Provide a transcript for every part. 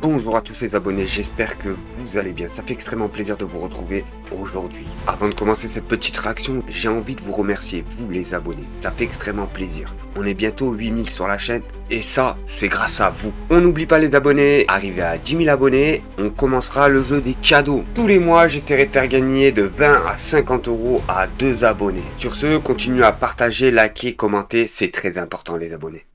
Bonjour à tous les abonnés, j'espère que vous allez bien, ça fait extrêmement plaisir de vous retrouver aujourd'hui. Avant de commencer cette petite réaction, j'ai envie de vous remercier, vous les abonnés, ça fait extrêmement plaisir. On est bientôt 8000 sur la chaîne et ça, c'est grâce à vous. On n'oublie pas les abonnés, arrivé à 10 000 abonnés, on commencera le jeu des cadeaux. Tous les mois, j'essaierai de faire gagner de 20 à 50 euros à 2 abonnés. Sur ce, continuez à partager, liker, commenter, c'est très important les abonnés.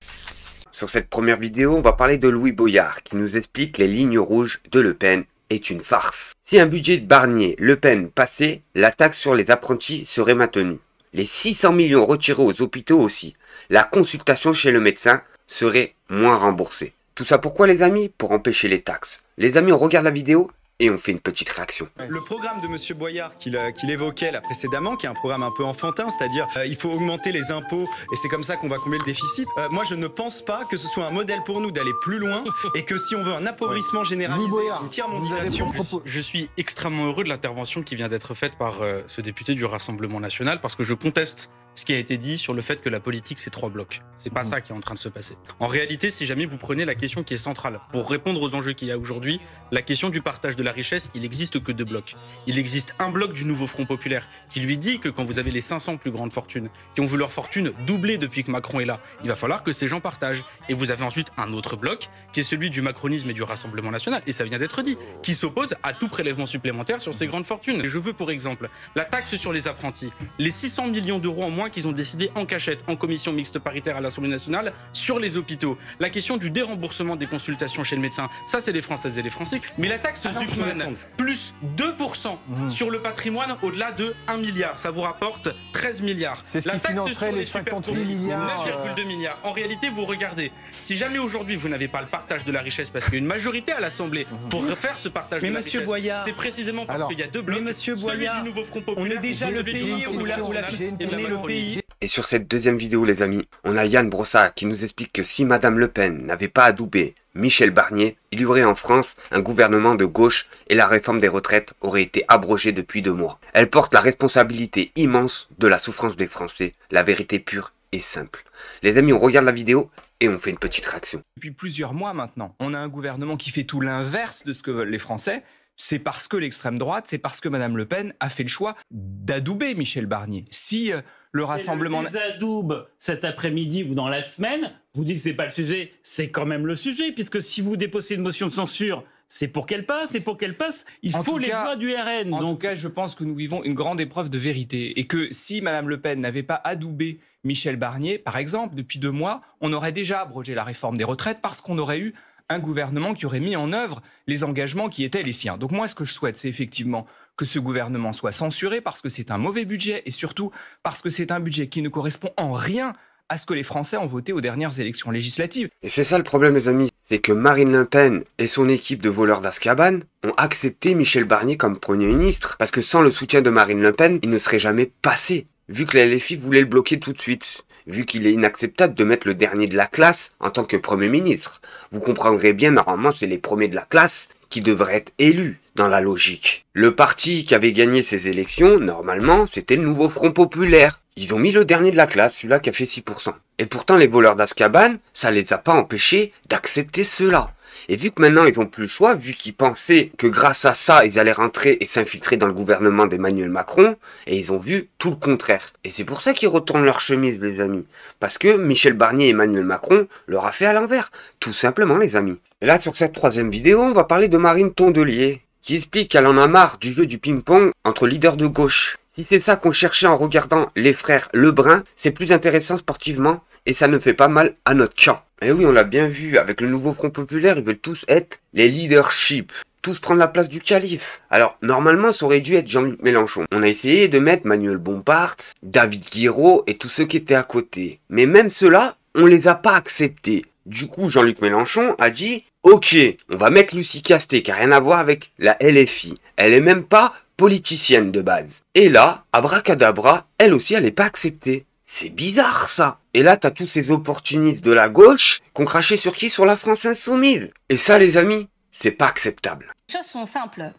Sur cette première vidéo, on va parler de Louis Boyard qui nous explique les lignes rouges de Le Pen est une farce. Si un budget de Barnier Le Pen passait, la taxe sur les apprentis serait maintenue. Les 600 millions retirés aux hôpitaux aussi. La consultation chez le médecin serait moins remboursée. Tout ça pourquoi les amis? Pour empêcher les taxes. Les amis, on regarde la vidéo et on fait une petite réaction. Le programme de Monsieur Boyard qu'il évoquait là précédemment, qui est un programme un peu enfantin, c'est-à-dire il faut augmenter les impôts et c'est comme ça qu'on va combler le déficit. Moi je ne pense pas que ce soit un modèle pour nous d'aller plus loin et que si on veut un appauvrissement généralisé, une tiers-mondisation... Je suis extrêmement heureux de l'intervention qui vient d'être faite par ce député du Rassemblement National parce que je conteste ce qui a été dit sur le fait que la politique c'est 3 blocs. C'est pas ça qui est en train de se passer. En réalité, si jamais vous prenez la question qui est centrale pour répondre aux enjeux qu'il y a aujourd'hui, la question du partage de la richesse, il n'existe que 2 blocs. Il existe un bloc du nouveau Front Populaire qui lui dit que quand vous avez les 500 plus grandes fortunes, qui ont vu leur fortune doubler depuis que Macron est là, il va falloir que ces gens partagent. Et vous avez ensuite un autre bloc qui est celui du macronisme et du Rassemblement National, et ça vient d'être dit, qui s'oppose à tout prélèvement supplémentaire sur ces grandes fortunes. Et je veux pour exemple la taxe sur les apprentis, les 600 millions d'euros en moins qu'ils ont décidé en cachette, en commission mixte paritaire à l'Assemblée nationale, sur les hôpitaux. La question du déremboursement des consultations chez le médecin, ça c'est les Françaises et les Français. Mais la taxe Zuckman, plus 2% sur le patrimoine au-delà de 1 milliard, ça vous rapporte 13 milliards. C'est ce qui financerait les 58 milliards. 9,2 milliards. En réalité, vous regardez, si jamais aujourd'hui vous n'avez pas le partage de la richesse, parce qu'il y a une majorité à l'Assemblée pour refaire ce partage de la richesse, c'est précisément parce qu'il y a 2 blocs. Mais Monsieur Boyard, du nouveau Front Populaire, on est déjà le pays où la piste est le pays. Et sur cette deuxième vidéo les amis, on a Yann Brossa qui nous explique que si Madame Le Pen n'avait pas adoubé Michel Barnier, il y aurait en France un gouvernement de gauche et la réforme des retraites aurait été abrogée depuis 2 mois. Elle porte la responsabilité immense de la souffrance des Français, la vérité pure et simple. Les amis, on regarde la vidéo et on fait une petite réaction. Depuis plusieurs mois maintenant, on a un gouvernement qui fait tout l'inverse de ce que veulent les Français. C'est parce que l'extrême droite, c'est parce que Madame Le Pen a fait le choix d'adouber Michel Barnier. Si le Rassemblement... Les adoube cet après-midi ou dans la semaine, vous dites que c'est pas le sujet, c'est quand même le sujet, puisque si vous déposez une motion de censure, c'est pour qu'elle passe, et pour qu'elle passe, il faut les voix du RN. En tout cas, je pense que nous vivons une grande épreuve de vérité, et que si Madame Le Pen n'avait pas adoubé Michel Barnier, par exemple, depuis 2 mois, on aurait déjà abrogé la réforme des retraites parce qu'on aurait eu un gouvernement qui aurait mis en œuvre les engagements qui étaient les siens. Donc moi, ce que je souhaite, c'est effectivement que ce gouvernement soit censuré parce que c'est un mauvais budget et surtout parce que c'est un budget qui ne correspond en rien à ce que les Français ont voté aux dernières élections législatives. Et c'est ça le problème les amis, c'est que Marine Le Pen et son équipe de voleurs d'Azkaban ont accepté Michel Barnier comme Premier ministre. Parce que sans le soutien de Marine Le Pen, il ne serait jamais passé. Vu que la LFI voulait le bloquer tout de suite. Vu qu'il est inacceptable de mettre le dernier de la classe en tant que Premier ministre. Vous comprendrez bien, normalement c'est les premiers de la classe qui devraient être élus dans la logique. Le parti qui avait gagné ces élections, normalement, c'était le nouveau Front Populaire. Ils ont mis le dernier de la classe, celui-là qui a fait 6%. Et pourtant les voleurs d'Azkaban, ça les a pas empêchés d'accepter cela. Et vu que maintenant ils ont plus le choix, vu qu'ils pensaient que grâce à ça ils allaient rentrer et s'infiltrer dans le gouvernement d'Emmanuel Macron, et ils ont vu tout le contraire. Et c'est pour ça qu'ils retournent leur chemise les amis. Parce que Michel Barnier et Emmanuel Macron leur a fait à l'envers. Tout simplement les amis. Et là sur cette troisième vidéo, on va parler de Marine Tondelier, qui explique qu'elle en a marre du jeu du ping-pong entre leaders de gauche. Si c'est ça qu'on cherchait en regardant les frères Lebrun, c'est plus intéressant sportivement et ça ne fait pas mal à notre camp. Et oui, on l'a bien vu, avec le nouveau Front Populaire, ils veulent tous être les leaderships, tous prendre la place du calife. Alors, normalement, ça aurait dû être Jean-Luc Mélenchon. On a essayé de mettre Manuel Bompard, David Guiraud et tous ceux qui étaient à côté. Mais même ceux-là, on les a pas acceptés. Du coup, Jean-Luc Mélenchon a dit « Ok, on va mettre Lucie Casté, qui n'a rien à voir avec la LFI. Elle est même pas politicienne de base. » Et là, abracadabra, elle aussi, elle n'est pas acceptée. C'est bizarre ça. Et là, t'as tous ces opportunistes de la gauche qui ont craché sur qui? Sur la France insoumise. Et ça, les amis, c'est pas acceptable. Les choses sont simples.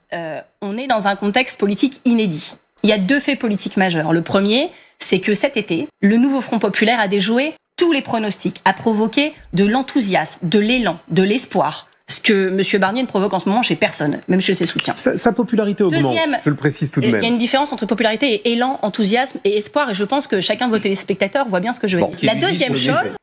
On est dans un contexte politique inédit. Il y a 2 faits politiques majeurs. Le premier, c'est que cet été, le nouveau Front Populaire a déjoué tous les pronostics, a provoqué de l'enthousiasme, de l'élan, de l'espoir. ce que M. Barnier ne provoque en ce moment chez personne, même chez ses soutiens. Sa popularité augmente, je le précise tout de même. Il y a une différence entre popularité et élan, enthousiasme et espoir, et je pense que chacun de vos téléspectateurs voit bien ce que je veux dire.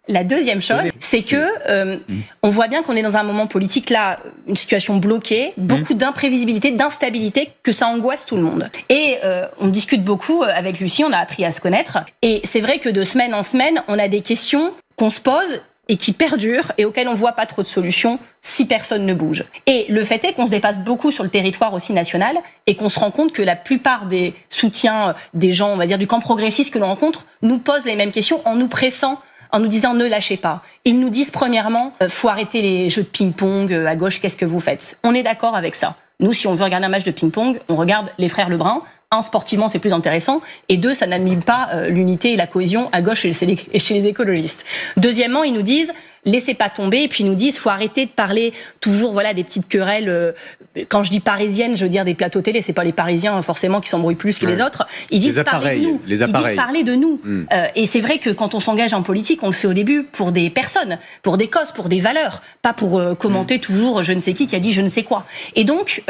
La deuxième chose, c'est que on voit bien qu'on est dans un moment politique là, une situation bloquée, beaucoup d'imprévisibilité, d'instabilité, que ça angoisse tout le monde. Et on discute beaucoup avec Lucie, on a appris à se connaître, et c'est vrai que de semaine en semaine, on a des questions qu'on se pose et qui perdurent et auxquelles on ne voit pas trop de solutions si personne ne bouge. Et le fait est qu'on se dépasse beaucoup sur le territoire aussi national et qu'on se rend compte que la plupart des soutiens des gens, on va dire, du camp progressiste que l'on rencontre, nous posent les mêmes questions en nous pressant, en nous disant ne lâchez pas. Ils nous disent premièrement, faut arrêter les jeux de ping-pong, à gauche, qu'est-ce que vous faites? On est d'accord avec ça. Nous, si on veut regarder un match de ping-pong, on regarde les frères Lebrun. Un, sportivement, c'est plus intéressant. Et deux, ça n'anime pas l'unité et la cohésion à gauche et chez les écologistes. Deuxièmement, ils nous disent, laissez pas tomber. Et puis ils nous disent, faut arrêter de parler toujours des petites querelles. Quand je dis parisiennes, je veux dire des plateaux télé. C'est pas les Parisiens forcément qui s'embrouillent plus que les autres. Ils disent parler de nous. Ils disent parler de nous. Et c'est vrai que quand on s'engage en politique, on le fait au début pour des personnes, pour des causes, pour des valeurs, pas pour commenter toujours je ne sais qui a dit je ne sais quoi. Et donc,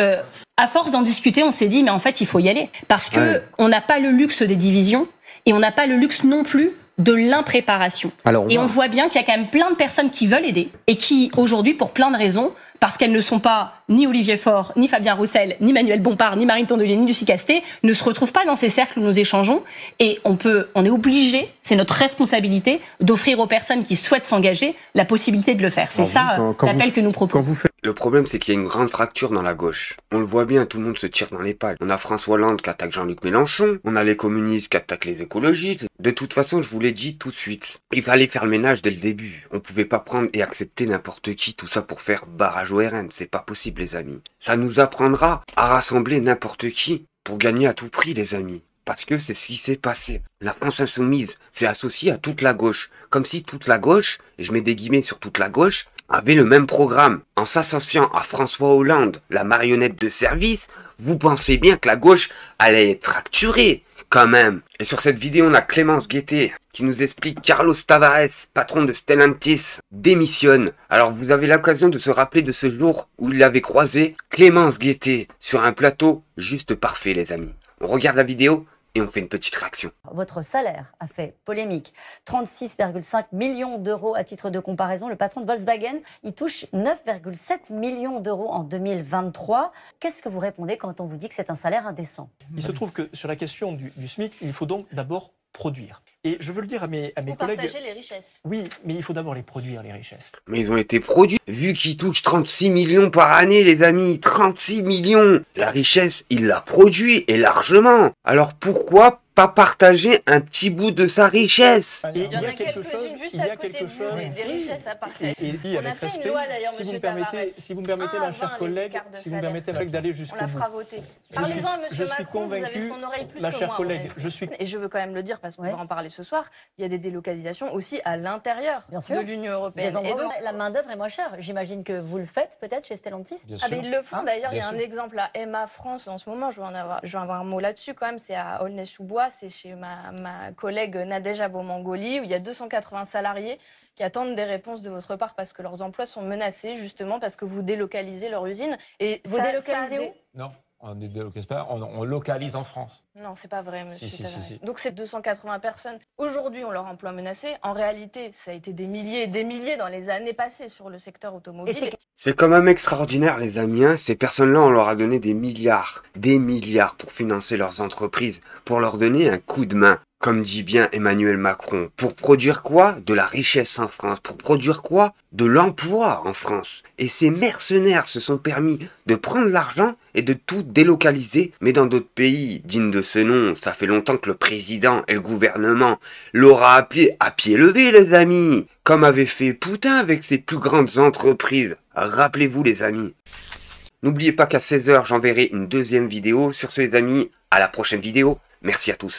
à force d'en discuter, on s'est dit, mais en fait, il faut y aller. Parce que on n'a pas le luxe des divisions et on n'a pas le luxe non plus de l'impréparation. Et on voit bien qu'il y a quand même plein de personnes qui veulent aider et qui, aujourd'hui, pour plein de raisons, parce qu'elles ne sont pas ni Olivier Faure, ni Fabien Roussel, ni Manuel Bompard, ni Marine Tondelier, ni Lucie Castet, ne se retrouvent pas dans ces cercles où nous échangeons. Et on est obligé, c'est notre responsabilité, d'offrir aux personnes qui souhaitent s'engager la possibilité de le faire. C'est ça l'appel que nous proposons. Le problème, c'est qu'il y a une grande fracture dans la gauche. On le voit bien, tout le monde se tire dans les pattes. On a François Hollande qui attaque Jean-Luc Mélenchon, on a les communistes qui attaquent les écologistes. De toute façon, je vous l'ai dit tout de suite, il fallait faire le ménage dès le début. On pouvait pas prendre et accepter n'importe qui, tout ça pour faire barrage au RN. C'est pas possible, les amis. Ça nous apprendra à rassembler n'importe qui pour gagner à tout prix, les amis. Parce que c'est ce qui s'est passé. La France insoumise s'est associée à toute la gauche. Comme si toute la gauche, et je mets des guillemets sur toute la gauche, avait le même programme. En s'associant à François Hollande, la marionnette de service, vous pensez bien que la gauche allait être fracturée, quand même. Et sur cette vidéo, on a Clémence Guettet qui nous explique Carlos Tavares, patron de Stellantis, démissionne. Alors vous avez l'occasion de se rappeler de ce jour où il avait croisé Clémence Guettet sur un plateau juste parfait, les amis. On regarde la vidéo et on fait une petite réaction. Votre salaire a fait polémique. 36,5 millions d'euros à titre de comparaison. Le patron de Volkswagen, il touche 9,7 millions d'euros en 2023. Qu'est-ce que vous répondez quand on vous dit que c'est un salaire indécent? Il se trouve que sur la question du SMIC, il faut donc d'abord produire. Et je veux le dire à mes collègues... partager les richesses. Oui, mais il faut d'abord les produire, les richesses. Mais ils ont été produits. Vu qu'ils touchent 36 millions par année, les amis, 36 millions. La richesse, il l'a produit, et largement. Alors pourquoi pas partager un petit bout de sa richesse? Et il y a quelque chose, des richesses à partager. Et avec respect, si vous me permettez, ma chère collègue, d'aller jusqu'au bout. On la fera voter. Parlez-en à M. Macron, vous avez son oreille plus ma que chère moi. collègue, Et je veux quand même le dire parce qu'on va en parler ce soir, il y a des délocalisations aussi à l'intérieur de l'Union européenne. Et donc, la main-d'œuvre est moins chère. J'imagine que vous le faites peut-être chez Stellantis. Mais ils le font d'ailleurs. Il y a un exemple à Emma France en ce moment. Je vais avoir un mot là-dessus quand même. C'est à Aulnay-sous-Bois. C'est chez ma collègue Nadège Abomangoli où il y a 280 salariés qui attendent des réponses de votre part parce que leurs emplois sont menacés justement parce que vous délocalisez leur usine. Et vous délocalisez où? Non. On ne délocalise pas, on localise en France. Non, c'est pas vrai, monsieur. Si. Donc c'est 280 personnes. Aujourd'hui, on leur emploi menacé. En réalité, ça a été des milliers et des milliers dans les années passées sur le secteur automobile. C'est quand même extraordinaire, les amis. Ces personnes-là, on leur a donné des milliards pour financer leurs entreprises, pour leur donner un coup de main. Comme dit bien Emmanuel Macron, pour produire quoi? De la richesse en France. Pour produire quoi? De l'emploi en France. Et ces mercenaires se sont permis de prendre l'argent et de tout délocaliser. Mais dans d'autres pays dignes de ce nom, ça fait longtemps que le président et le gouvernement l'aura appelé à pied levé, les amis. Comme avait fait Poutine avec ses plus grandes entreprises. Rappelez-vous, les amis. N'oubliez pas qu'à 16 h, j'enverrai une deuxième vidéo. Sur ce, les amis, à la prochaine vidéo. Merci à tous.